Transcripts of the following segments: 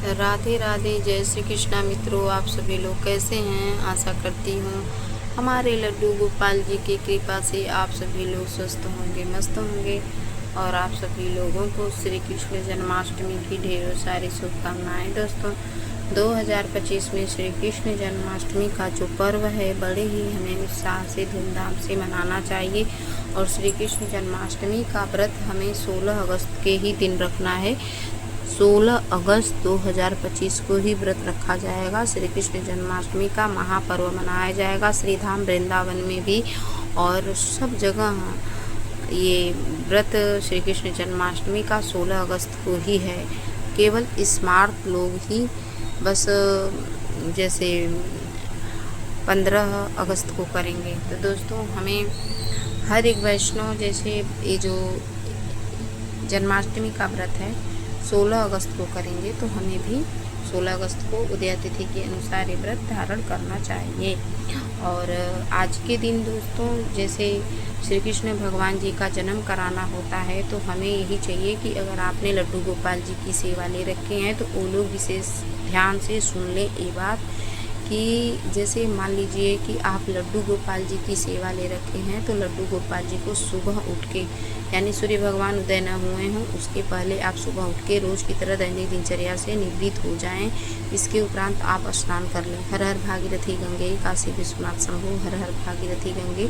राधे राधे, जय श्री कृष्णा मित्रों। आप सभी लोग कैसे हैं? आशा करती हूँ हमारे लड्डू गोपाल जी की कृपा से आप सभी लोग स्वस्थ होंगे, मस्त होंगे। और आप सभी लोगों को श्री कृष्ण जन्माष्टमी की ढेरों सारी शुभकामनाएं। दोस्तों, 2025 में श्री कृष्ण जन्माष्टमी का जो पर्व है बड़े ही हमें उत्साह से धूमधाम से मनाना चाहिए। और श्री कृष्ण जन्माष्टमी का व्रत हमें 16 अगस्त के ही दिन रखना है। 16 अगस्त 2025 को ही व्रत रखा जाएगा। श्री कृष्ण जन्माष्टमी का महापर्व मनाया जाएगा श्री धाम वृंदावन में भी, और सब जगह ये व्रत श्री कृष्ण जन्माष्टमी का 16 अगस्त को ही है। केवल स्मार्ट लोग ही बस जैसे 15 अगस्त को करेंगे। तो दोस्तों, हमें हर एक वैष्णव जैसे ये जो जन्माष्टमी का व्रत है 16 अगस्त को करेंगे, तो हमें भी 16 अगस्त को उदय तिथि के अनुसार ये व्रत धारण करना चाहिए। और आज के दिन दोस्तों, जैसे श्री कृष्ण भगवान जी का जन्म कराना होता है, तो हमें यही चाहिए कि अगर आपने लड्डू गोपाल जी की सेवा ले रखे हैं तो वो लोग विशेष ध्यान से सुन लें ये बात कि जैसे मान लीजिए कि आप लड्डू गोपाल जी की सेवा ले रखे हैं, तो लड्डू गोपाल जी को सुबह उठ के, यानी सूर्य भगवान उदय न हुए हों उसके पहले आप सुबह उठ के रोज़ की तरह दैनिक दिनचर्या से निवृत्त हो जाएं। इसके उपरांत आप स्नान कर लें। हर हर भागीरथी गंगे काशी विश्वनाथ शंभु, हर हर भागीरथी गंगे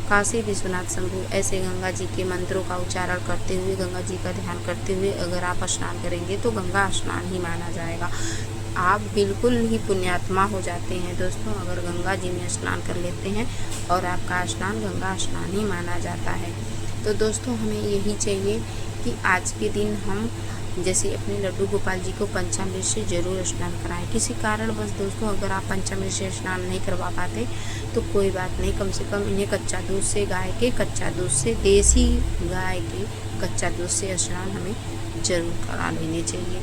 काशी विश्वनाथ शंभु, ऐसे गंगा जी के मंत्रों का उच्चारण करते हुए, गंगा जी का ध्यान करते हुए अगर आप स्नान करेंगे तो गंगा स्नान ही माना जाएगा। आप बिल्कुल ही पुण्यात्मा हो जाते हैं दोस्तों अगर गंगा जी में स्नान कर लेते हैं, और आपका स्नान गंगा स्नान ही माना जाता है। तो दोस्तों, हमें यही चाहिए कि आज के दिन हम जैसे अपने लड्डू गोपाल जी को पंचामृत से जरूर स्नान कराएं। किसी कारणवश दोस्तों अगर आप पंचामृत से स्नान नहीं करवा पाते तो कोई बात नहीं, कम से कम इन्हें कच्चा दूध से, गाय के कच्चा दूध से, देसी गाय के कच्चा दूध से स्नान हमें जरूर करा लेने चाहिए।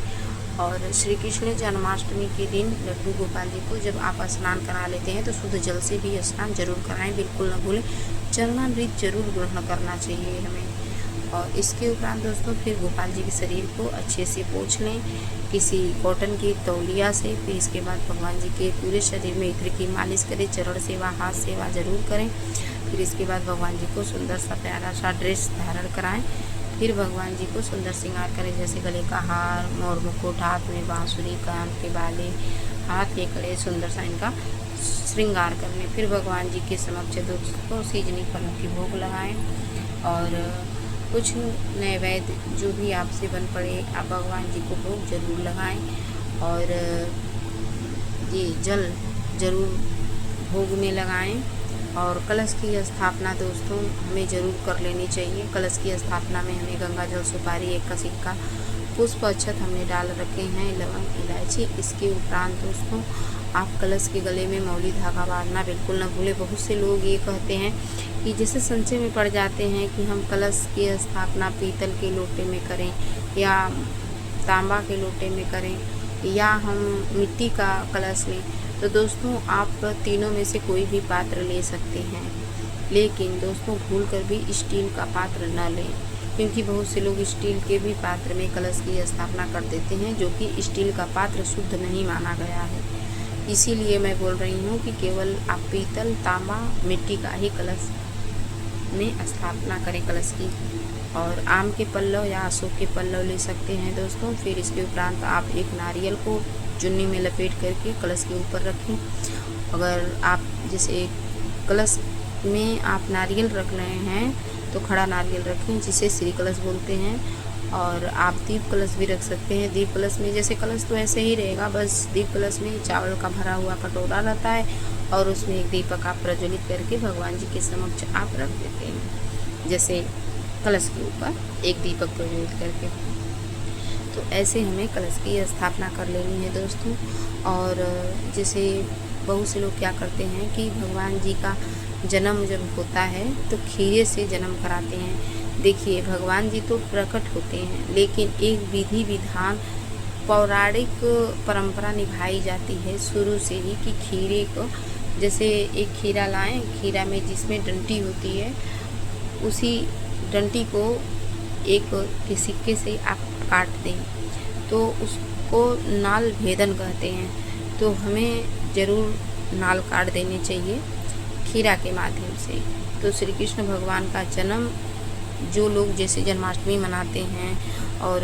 और श्री कृष्ण जन्माष्टमी के दिन लड्डू गोपाल जी को जब आप स्नान करा लेते हैं तो शुद्ध जल से भी स्नान जरूर कराएं, बिल्कुल न भूलें। चरणामृत जरूर ग्रहण करना चाहिए हमें। और इसके उपरांत दोस्तों फिर गोपाल जी के शरीर को अच्छे से पोंछ लें किसी कॉटन की तौलिया से। फिर इसके बाद भगवान जी के पूरे शरीर में इत्र की मालिश करें, चरण सेवा, हाथ सेवा जरूर करें। फिर इसके बाद भगवान जी को सुंदर सा प्यारा सा ड्रेस धारण कराएं। फिर भगवान जी को सुंदर श्रृंगार करें, जैसे गले का हार, मोर मुकुट, हाथ में बांसुरी, कान के बाले, हाथ के कड़े, सुंदर सा इनका श्रृंगार कर लें। फिर भगवान जी के समक्ष दोस्तों सीजनी फलों की भोग लगाएं, और कुछ नैवेद्य जो भी आपसे बन पड़े आप भगवान जी को भोग जरूर लगाएं। और ये जल जरूर भोग में लगाएं। और कलश की स्थापना दोस्तों हमें ज़रूर कर लेनी चाहिए। कलश की स्थापना में हमें गंगा जल, सुपारी, एक का सिक्का, पुष्प, अक्षत हमने डाल रखे हैं, लवंग, इलायची। इसके उपरांत दोस्तों आप कलश के गले में मौली धागा बांधना बिल्कुल न भूलें। बहुत से लोग ये कहते हैं कि जैसे संशय में पड़ जाते हैं कि हम कलश की स्थापना पीतल के लोटे में करें या तांबा के लोटे में करें या हम मिट्टी का कलश लें। तो दोस्तों आप तीनों में से कोई भी पात्र ले सकते हैं, लेकिन दोस्तों भूल कर भी स्टील का पात्र न लें, क्योंकि बहुत से लोग स्टील के भी पात्र में कलश की स्थापना कर देते हैं, जो कि स्टील का पात्र शुद्ध नहीं माना गया है। इसीलिए मैं बोल रही हूँ कि केवल आप पीतल, तांबा, मिट्टी का ही कलश में स्थापना करें कलश की। और आम के पल्लव या अशोक के पल्लव ले सकते हैं दोस्तों। फिर इसके उपरांत आप एक नारियल को चुन्नी में लपेट करके कलश के ऊपर रखें। अगर आप जैसे कलश में आप नारियल रख रहे हैं तो खड़ा नारियल रखें, जिसे श्री कलश बोलते हैं। और आप दीप कलश भी रख सकते हैं। दीप कलश में जैसे कलश तो ऐसे ही रहेगा, बस दीप कलश में चावल का भरा हुआ कटोरा रहता है और उसमें एक दीपक आप प्रज्वलित करके भगवान जी के समक्ष आप रख देते हैं, जैसे कलश के ऊपर एक दीपक प्रज्वलित करके। तो ऐसे हमें कलश की स्थापना कर लेनी है दोस्तों। और जैसे बहुत से लोग क्या करते हैं कि भगवान जी का जन्म जब होता है तो खीरे से जन्म कराते हैं। देखिए, भगवान जी तो प्रकट होते हैं, लेकिन एक विधि विधान पौराणिक परंपरा निभाई जाती है शुरू से ही कि खीरे को, जैसे एक खीरा लाएं, खीरा में जिसमें डंटी होती है उसी डंटी को एक के सिक्के से आप काट दें तो उसको नाल भेदन कहते हैं। तो हमें ज़रूर नाल काट देनी चाहिए खीरा के माध्यम से। तो श्री कृष्ण भगवान का जन्म जो लोग जैसे जन्माष्टमी मनाते हैं और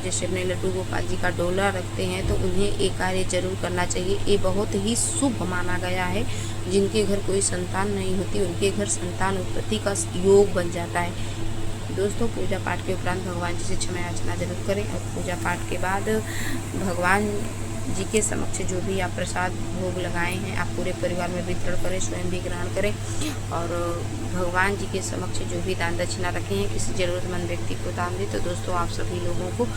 जैसे अपने लड्डू गोपाल जी का डोला रखते हैं, तो उन्हें ये कार्य जरूर करना चाहिए। ये बहुत ही शुभ माना गया है। जिनके घर कोई संतान नहीं होती उनके घर संतान उत्पत्ति का योग बन जाता है। दोस्तों, पूजा पाठ के उपरांत भगवान जी से क्षमा याचना जरूर करें और पूजा पाठ के बाद भगवान जी के समक्ष जो भी आप प्रसाद भोग लगाए हैं आप पूरे परिवार में वितरण करें, स्वयं भी ग्रहण करें और भगवान जी के समक्ष जो भी दान दक्षिणा रखे हैं किसी ज़रूरतमंद व्यक्ति को दान दें। तो दोस्तों, आप सभी लोगों को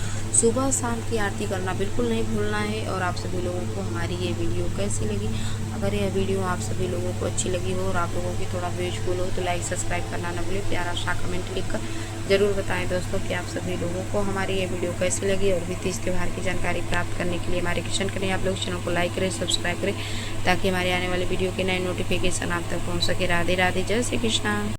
सुबह शाम की आरती करना बिल्कुल नहीं भूलना है। और आप सभी लोगों को हमारी ये वीडियो कैसी लगी, अगर यह वीडियो आप सभी लोगों को अच्छी लगी हो और आप लोगों की थोड़ा यूजफुल हो तो लाइक सब्सक्राइब करना ना भूलें। प्यारा सा कमेंट लिखकर ज़रूर बताएं दोस्तों कि आप सभी लोगों को हमारी ये वीडियो कैसी लगी। और भी तीज त्यौहार की जानकारी प्राप्त करने के लिए हमारे किशन करें आप लोग चैनल को लाइक करें, सब्सक्राइब करें ताकि हमारे आने वाले वीडियो के नए नोटिफिकेशन आप तक पहुँच सके। राधे राधे, जय श्री कृष्णा।